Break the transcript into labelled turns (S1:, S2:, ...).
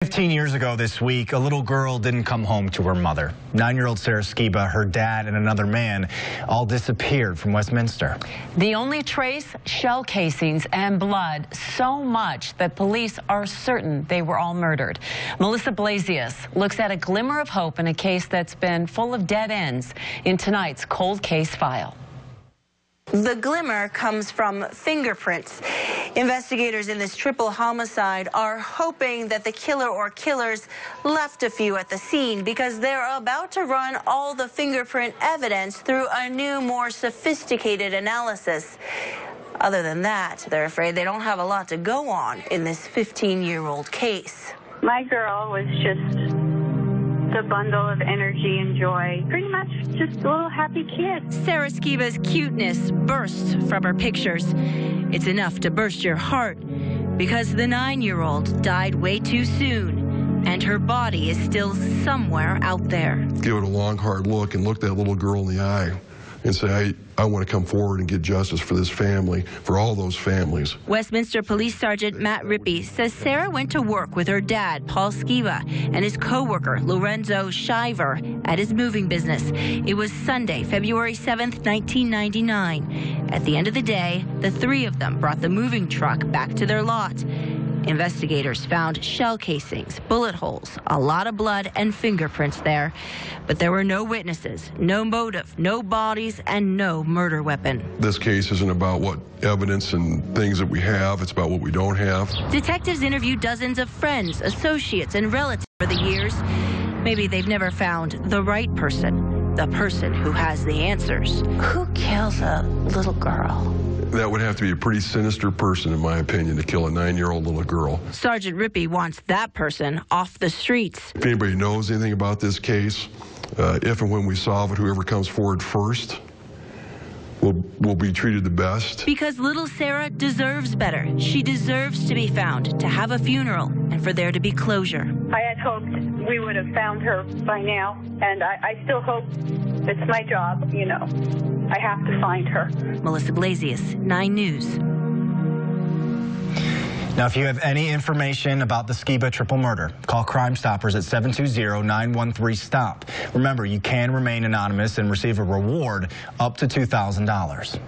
S1: 15 years ago this week, a little girl didn't come home to her mother. 9-year-old Sarah Skiba, her dad, and another man all disappeared from Westminster.
S2: The only trace, shell casings and blood, so much that police are certain they were all murdered. Melissa Blasius looks at a glimmer of hope in a case that's been full of dead ends in tonight's cold case file.
S3: The glimmer comes from fingerprints. Investigators in this triple homicide are hoping that the killer or killers left a few at the scene because they're about to run all the fingerprint evidence through a new, more sophisticated analysis. Other than that, they're afraid they don't have a lot to go on in this 15-year-old case.
S4: My girl was just the bundle of energy and joy. Pretty much just a little happy kid.
S3: Sarah Skiba's cuteness bursts from her pictures. It's enough to burst your heart because the 9-year-old died way too soon and her body is still somewhere out there.
S5: Give it a long, hard look and look that little girl in the eye and say, I want to come forward and get justice for this family, for all those families.
S3: Westminster Police Sergeant Matt Rippey says Sarah went to work with her dad, Paul Skiba, and his co-worker, Lorenzo Chivers, at his moving business. It was Sunday, February 7th, 1999. At the end of the day, the three of them brought the moving truck back to their lot. Investigators found shell casings, bullet holes, a lot of blood and fingerprints there. But there were no witnesses, no motive, no bodies, and no murder weapon.
S5: This case isn't about what evidence and things that we have. It's about what we don't have.
S3: Detectives interviewed dozens of friends, associates, and relatives over the years. Maybe they've never found the right person, the person who has the answers.
S2: Who kills a little girl?
S5: That would have to be a pretty sinister person, in my opinion, to kill a 9-year-old little girl.
S3: Sergeant Rippey wants that person off the streets.
S5: If anybody knows anything about this case, if and when we solve it, whoever comes forward first will be treated the best.
S3: Because little Sarah deserves better. She deserves to be found, to have a funeral, and for there to be closure.
S4: I had hoped we would have found her by now, and I still hope. It's my job, you know. I have to find her.
S3: Melissa Blasius, 9 News.
S1: Now, if you have any information about the Skiba triple murder, call Crime Stoppers at 720-913-STOP. Remember, you can remain anonymous and receive a reward up to $2,000.